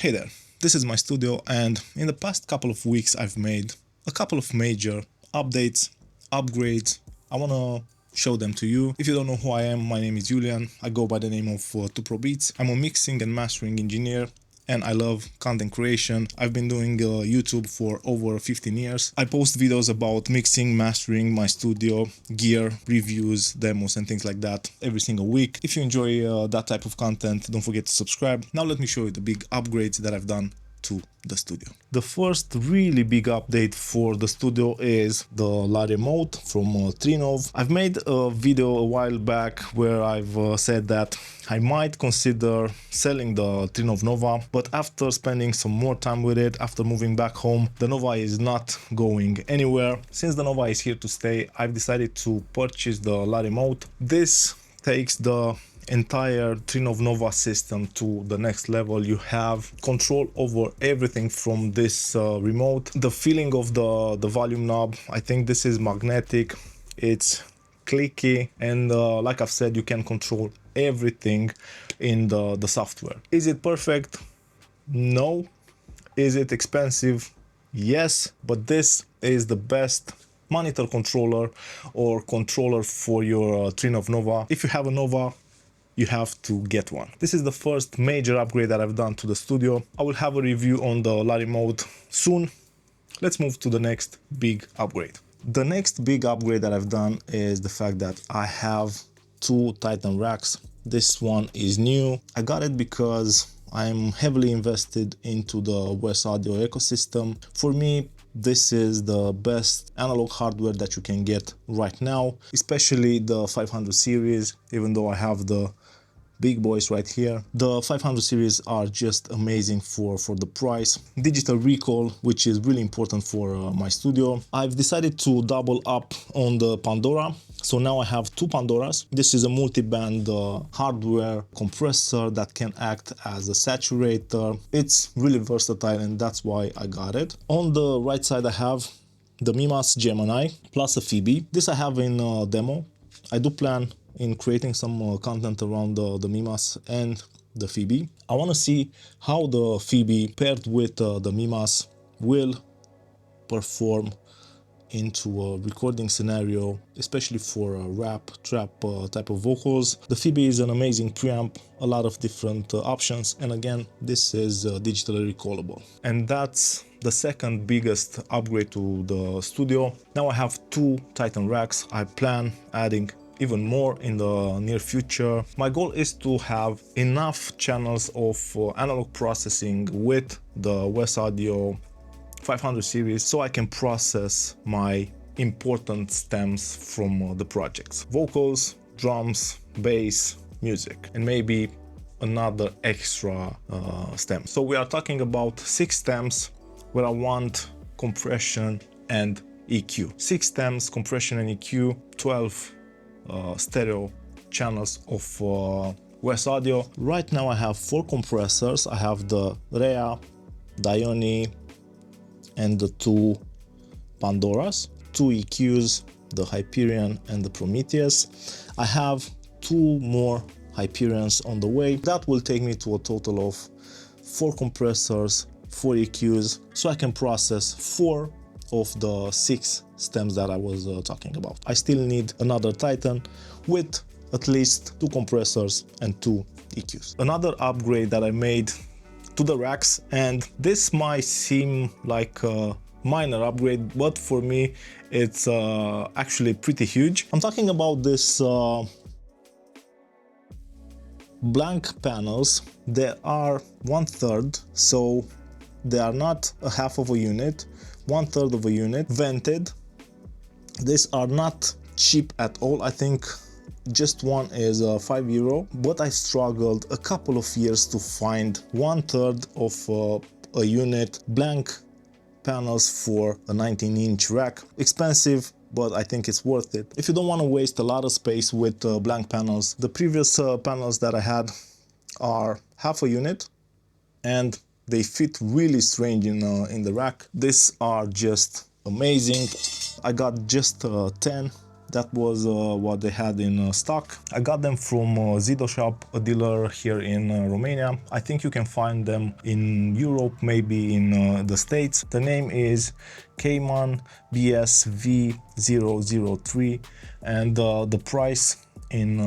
Hey there, this is my studio, and in the past couple of weeks I've made a couple of major updates, upgrades. I wanna show them to you. If you don't know who I am, my name is Julian. I go by the name of 2ProBeats. I'm a mixing and mastering engineer, and I love content creation. I've been doing YouTube for over 15 years. I post videos about mixing, mastering, my studio, gear, reviews, demos and things like that every single week. If you enjoy that type of content, don't forget to subscribe. Now let me show you the big upgrades that I've done to the studio. The first really big update for the studio is the La Remote from Trinnov. I've made a video a while back where I've said that I might consider selling the Trinnov Nova, but after spending some more time with it, after moving back home, the Nova is not going anywhere. Since the Nova is here to stay, I've decided to purchase the La Remote. This takes the entire Trinnov Nova system to the next level. You have control over everything from this remote. The feeling of the volume knob, I think this is magnetic, it's clicky, and like I've said, you can control everything in the software. Is it perfect? No. Is it expensive? Yes, but this is the best monitor controller or controller for your Trinnov Nova. If you have a Nova, you have to get one. This is the first major upgrade that I've done to the studio. I will have a review on the La Remote soon. Let's move to the next big upgrade. The next big upgrade that I've done is the fact that I have two Titan racks. This one is new. I got it because I'm heavily invested into the WesAudio ecosystem. For me, this is the best analog hardware that you can get right now, especially the 500 series, even though I have the big boys right here. The 500 series are just amazing for the price. Digital recall, which is really important for my studio. I've decided to double up on the Pandora. So now I have two Pandoras. This is a multi-band hardware compressor that can act as a saturator. It's really versatile, and that's why I got it. On the right side I have the Mimas Gemini plus a Phoebe. This I have in demo. I do plan in creating some content around the Mimas and the Phoebe. I want to see how the Phoebe paired with the Mimas will perform into a recording scenario, especially for rap, trap type of vocals. The Phoebe is an amazing preamp, a lot of different options, and again, this is digitally recallable. And that's the second biggest upgrade to the studio. Now I have two Titan racks. I plan adding even more in the near future. My goal is to have enough channels of analog processing with the WesAudio 500 series so I can process my important stems from the projects. Vocals, drums, bass, music, and maybe another extra stem. So we are talking about 6 stems where I want compression and EQ. 6 stems, compression and EQ, 12 stereo channels of WesAudio. Right now I have 4 compressors. I have the Rhea, Dione, and the 2 Pandoras, 2 EQs, the Hyperion and the Prometheus. I have 2 more Hyperions on the way. That will take me to a total of 4 compressors, 4 EQs, so I can process 4 of the 6 stems that I was talking about. I still need another Titan with at least 2 compressors and 2 EQs. Another upgrade that I made to the racks, and this might seem like a minor upgrade, but for me it's actually pretty huge. I'm talking about this Blanc panels. They are 1/3, so they are not a half of a unit, 1/3 of a unit, vented. These are not cheap at all. I think just one is €5, but I struggled a couple of years to find 1/3 of a unit Blanc panels for a 19-inch rack. Expensive, but I think it's worth it. If you don't want to waste a lot of space with Blanc panels, the previous panels that I had are half a unit, and they fit really strange in the rack. These are just amazing. I got just 10 That was what they had in stock. I got them from Zido Shop, a dealer here in Romania. I think you can find them in Europe, maybe in the States. The name is Cayman BSV003, and the price in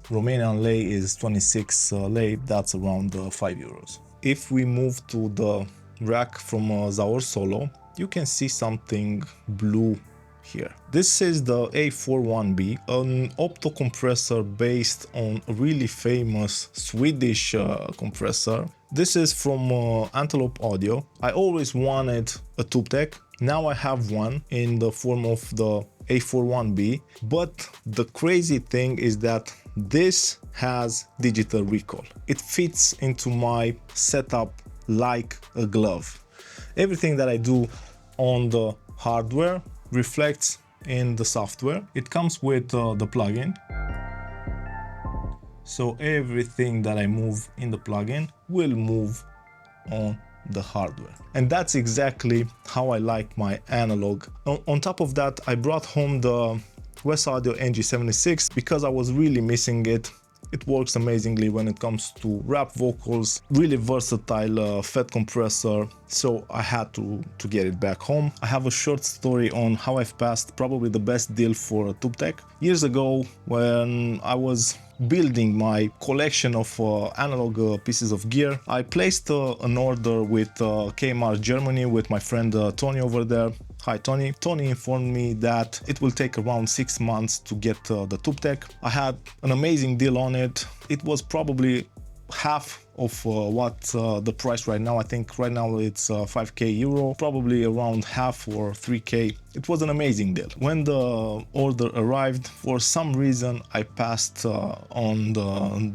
Romanian lei is 26 lei. That's around 5 euros. If we move to the rack from Zaor Solo, you can see something blue here. This is the A41B, an opto compressor based on a really famous Swedish compressor. This is from Antelope Audio. I always wanted a tube tech. Now I have one in the form of the A41B, but the crazy thing is that this has digital recall. It fits into my setup like a glove. Everything that I do on the hardware reflects in the software. It comes with the plugin. So everything that I move in the plugin will move on the hardware. And that's exactly how I like my analog. On top of that, I brought home the WesAudio NG76 because I was really missing it. It works amazingly when it comes to rap vocals, really versatile fed compressor, so I had to get it back home. I have a short story on how I've passed probably the best deal for a tube tech. Years ago, when I was building my collection of analog pieces of gear, I placed an order with KMR Germany with my friend Tony over there. Hi Tony. Tony informed me that it will take around 6 months to get the tube tech. I had an amazing deal on it. It was probably half of what the price right now. I think right now it's 5k euro, probably around half or 3k. It was an amazing deal. When the order arrived, for some reason I passed on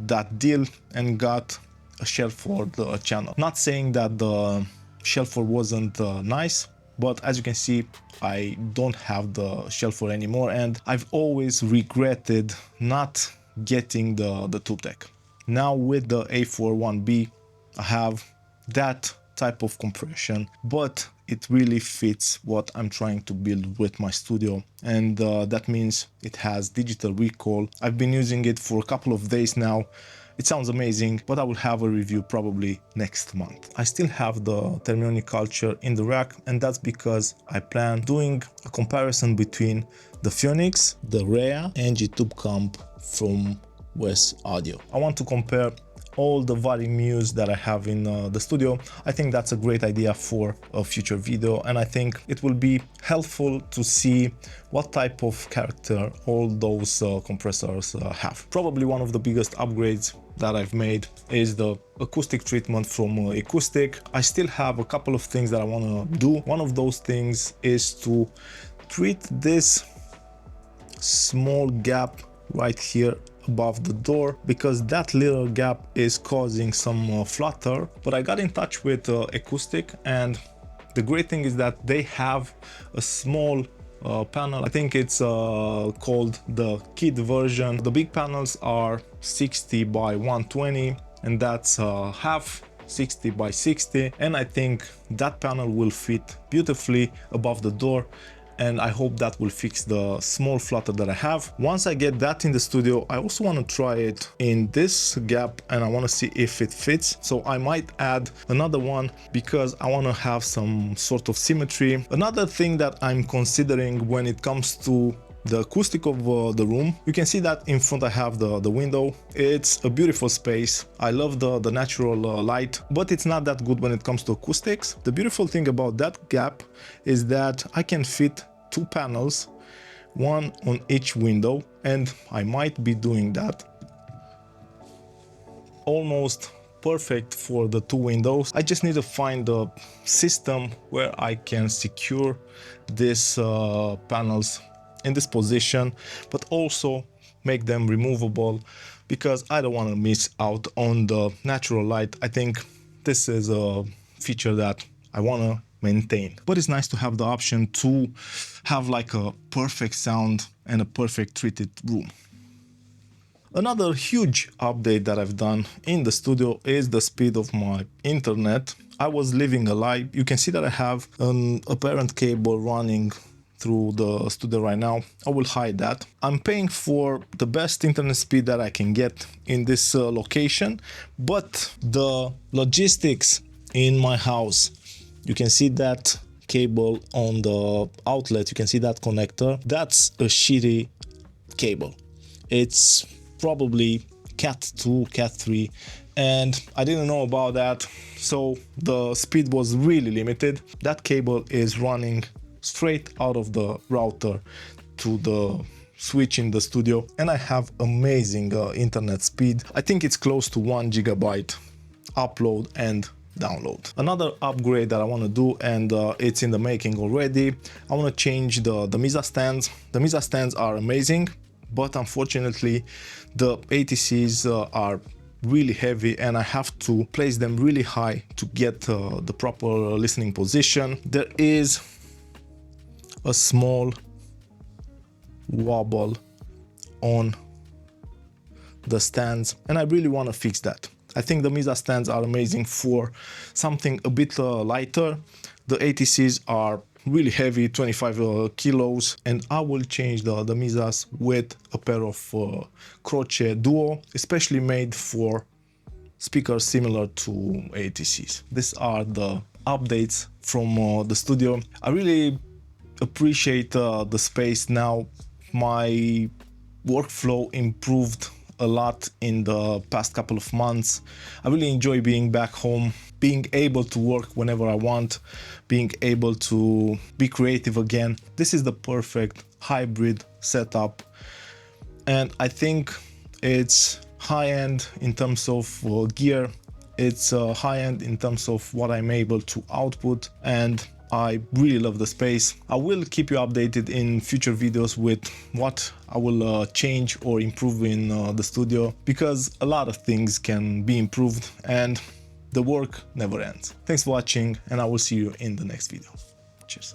that deal and got a shelf for the channel. Not saying that the shelf wasn't nice, but as you can see, I don't have the shelf anymore, and I've always regretted not getting the tube tech. Now with the A41B, I have that type of compression, but it really fits what I'm trying to build with my studio, and that means it has digital recall. I've been using it for a couple of days now. It sounds amazing, but I will have a review probably next month. I still have the Thermionic Culture in the rack, and that's because I plan doing a comparison between the Phoenix, the Rhea, and G-Tube Comp from WesAudio. I want to compare all the Vari-Mus that I have in the studio. I think that's a great idea for a future video, and I think it will be helpful to see what type of character all those compressors have. Probably one of the biggest upgrades that I've made is the acoustic treatment from Ekustik. I still have a couple of things that I want to do. One of those things is to treat this small gap right here above the door, because that little gap is causing some flutter. But I got in touch with Acoustic, and the great thing is that they have a small panel. I think it's called the kid version. The big panels are 60 by 120, and that's half 60 by 60, and I think that panel will fit beautifully above the door, and I hope that will fix the small flutter that I have. Once I get that in the studio, I also want to try it in this gap, and I want to see if it fits. So I might add another one because I want to have some sort of symmetry. Another thing that I'm considering when it comes to the acoustic of the room, you can see that in front I have the window. It's a beautiful space. I love the natural light, but it's not that good when it comes to acoustics. The beautiful thing about that gap is that I can fit 2 panels, one on each window, and I might be doing that. Almost perfect for the 2 windows. I just need to find a system where I can secure these panels in this position, but also make them removable, because I don't want to miss out on the natural light. I think this is a feature that I want to maintain, but it's nice to have the option to have like a perfect sound and a perfect treated room. Another huge update that I've done in the studio is the speed of my internet. I was living a lie. You can see that I have an apparent cable running through the studio right now. I will hide that. I'm paying for the best internet speed that I can get in this location, but the logistics in my house, you can see that cable on the outlet, you can see that connector. That's a shitty cable. It's probably Cat 2, Cat 3, and I didn't know about that, so the speed was really limited. That cable is running straight out of the router to the switch in the studio, and I have amazing internet speed. I think it's close to 1 gigabyte upload and download. Another upgrade that I want to do, and it's in the making already, I want to change the Mimas stands. The Mimas stands are amazing, but unfortunately the ATCs are really heavy and I have to place them really high to get the proper listening position. There is a small wobble on the stands and I really want to fix that. I think the Mimas stands are amazing for something a bit lighter. The ATCs are really heavy, 25 kilos, and I will change the Mimas with a pair of Croce Duo, especially made for speakers similar to ATCs. These are the updates from the studio. I really appreciate the space now. My workflow improved a lot in the past couple of months. I really enjoy being back home, being able to work whenever I want, being able to be creative again. This is the perfect hybrid setup, and I think it's high-end in terms of gear. It's high-end in terms of what I'm able to output, and I really love the space. I will keep you updated in future videos with what I will change or improve in the studio, because a lot of things can be improved and the work never ends. Thanks for watching, and I will see you in the next video. Cheers.